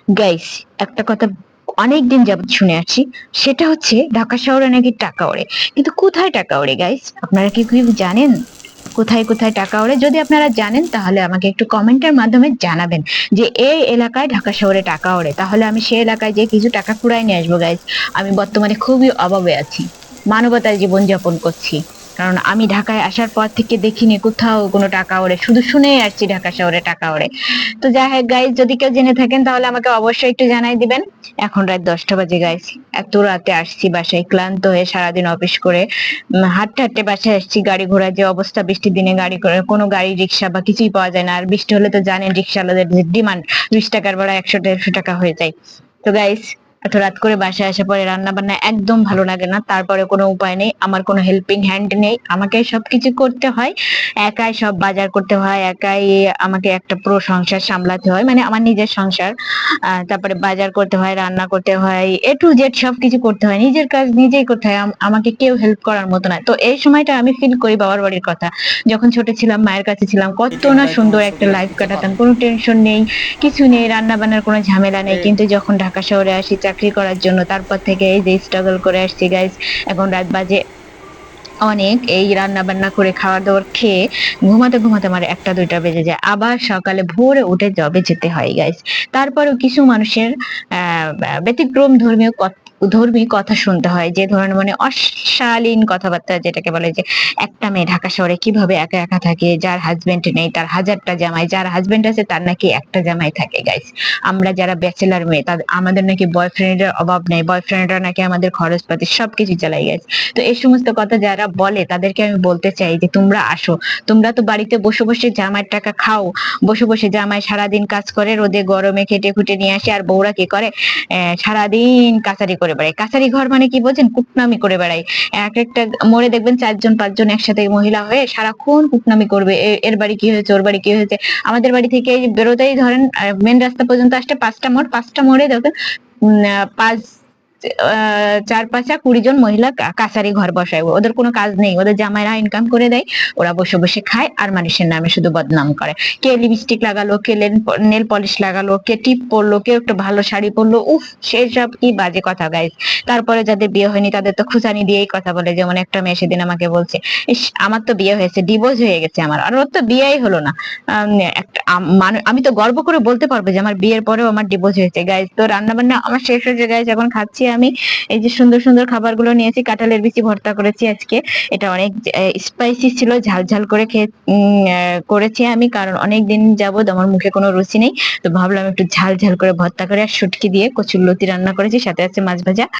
Guys, একটা কথা অনেকদিন যাবত শুনে আসছি, সেটা হচ্ছে ঢাকা শহরে নাকি টাকা ওড়ে। কিন্তু কোথায় টাকা ওড়ে গাইস? আপনারা কি জানেন কোথায় কোথায় টাকা ওড়ে? যদি আপনারা জানেন তাহলে আমাকে একটু কমেন্টের মাধ্যমে জানাবেন যে এই এলাকায় ঢাকা শহরে টাকা ওড়ে, তাহলে আমি সেই এলাকায় যে কিছু টাকা কুড়াই নিয়ে আসবো গাইস। আমি বর্তমানে খুবই অভাবে আছি, মানবতার জীবন যাপন করছি, কারণ আমি ঢাকায় আসার পর থেকে দেখিনি কোথাও কোনো টাকা ওড়ে, শুধু শুনে আসছি ঢাকা শহরে টাকা ওড়ে। তো যাই হোক গাইস, যদি কেউ জেনে থাকেন তাহলে আমাকে অবশ্যই একটু জানাই দিবেন। এখন রাত 10টা বাজে গাইস, এত রাতে আসছি বাসায় ক্লান্ত হয়ে সারাদিন অফিস করে। হাঁটতে হাঁটতে বাসায় আসছি। গাড়ি ঘোড়ার যে অবস্থা, বৃষ্টির দিনে গাড়ি করে কোনো গাড়ি রিক্সা বা কিছুই পাওয়া যায় না, আর বৃষ্টি হলে তো জানেন রিক্সাওয়ালাদের যে ডিমান্ড, 20 টাকার ভাড়া 100-150 টাকা হয়ে যায়। তো গাইস, এত রাত করে বাসায় আসার পরে রান্না বান্না একদম ভালো লাগে না, তারপরে কোনো উপায় নেই, আমার কোনো হেল্পিং হ্যান্ড নেই, আমাকে সবকিছু করতে হয়, একাই সব বাজার করতে হয়, একাই আমাকে একটা পুরো সংসার সামলাতে হয়, মানে আমার নিজের সংসার। তারপরে বাজার করতে হয়, রান্না করতে হয়, A to Z সবকিছু করতে হয়, নিজের কাজ নিজেই করতে হয়, আমাকে কেউ হেল্প করার মতো না। তো এই সময়টা আমি ফিল করি বাবার বাড়ির কথা, যখন ছোট ছিলাম মায়ের কাছে ছিলাম, এই কত না ক্যামেরায় সুন্দর তোমার একটা ছবি লাইফ দিতে কাটাতাম, পারবো? কোনো টেনশন নেই, কিছু নেই, রান্না বান্নার কোনো ঝামেলা নেই। এই কিন্তু যখন ঢাকা শহরে আসি চাকরি করার জন্য, তারপর থেকে এই যে স্ট্রাগল করে আসছি গাইস, এখন রাত বাজে অনেক, এই রান্না বান্না করে খাওয়া দাওয়ার খেয়ে ঘুমাতে ঘুমাতে আমার 1টা 2টা বেজে যায়, আবার সকালে ভোরে উঠে জবে যেতে হয় গাইস। তারপরেও কিছু মানুষের ব্যতিক্রম ধর্মী কথা শুনতে হয়, যে ধরনের মানে অশালীন কথাবার্তা, যেটাকে বলে যে একটা মেয়ে ঢাকা শহরে কিভাবে একা একা থাকে, যার হাজবেন্ড নেই তার হাজারটা জামাই, যার হাজবেন্ড আছে তার নাকি একটা জামাই থাকে গাইস। আমরা যারা ব্যাচেলার মেয়ে, তাদের আমাদের নাকি বয়ফ্রেন্ডের অভাব নেই, বয়ফ্রেন্ডরা নাকি আমাদের খরচপাতি সবকিছু চালাই গেছে। তো এই সমস্ত কথা যারা বলে তাদেরকে আমি বলতে চাই যে তোমরা আসো, তোমরা তো বাড়িতে বসে বসে জামাইয়ের টাকা খাও, বসে বসে জামাই সারাদিন কাজ করে, রোদে গরমে খেটে খুটে নিয়ে আসে, আর বউরা কি করে, সারাদিন কাচারি করে বেড়ায়। কাচারি ঘর মানে কি বোঝেন? কুটনামি করে বেড়ায়। এক একটা মোড়ে দেখবেন 4জন 5জন একসাথে মহিলা হয়ে সারাক্ষণ কুটনামি করবে, এর বাড়ি কি হয়েছে, ওর বাড়ি কি হয়েছে। আমাদের বাড়ি থেকে বেরোতেই ধরেন মেন রাস্তা পর্যন্ত আসতে 5টা মোড়, 5টা মোড়ে দেখবেন 5 4 5 20 জন মহিলা কাছারি ঘর বসায়, ওদের কোনো কাজ নেই, ওদের জামাইরা ইনকাম করে দেয়, ওরা বসে বসে খায় আর মানুষের নামে শুধু বদনাম করে। কে লিপস্টিক লাগালো, কে নেল পলিশ লাগালো, কে টিপ পরলো, কেউ একটা ভালো শাড়ি পরলো, উফ, সেই সব কি বাজে কথা গাইস। তারপরে যাদের বিয়ে হয়নি তাদের তো খুঁচানি দিয়েই কথা বলে, যেমন একটা মেয়ে সেদিন আমাকে বলছে, ইস আমার তো বিয়ে হয়েছে, ডিভোর্স হয়ে গেছে আমার, আর ওর তো বিয়েই হলো না। আমি তো গর্ব করে বলতে পারবো যে আমার বিয়ের পরেও আমার ডিভোর্স হয়েছে গাইস। তো রান্না বান্না আমার শেষ হয়েছে গাইস, এখন খাচ্ছি আমি। এই যে সুন্দর সুন্দর খাবারগুলো নিয়েছি, কাঁঠালের বিচি ভর্তা করেছি আজকে, এটা অনেক স্পাইসি ছিল, ঝাল ঝাল করে করেছি আমি, কারণ অনেক দিন যাবত আমার মুখে কোনো রুচি নেই। তো ভাবলাম একটু ঝাল ঝাল করে ভর্তা করে, আর শুটকি দিয়ে কচুর লতি রান্না করেছি, সাথে আছে মাছ ভাজা।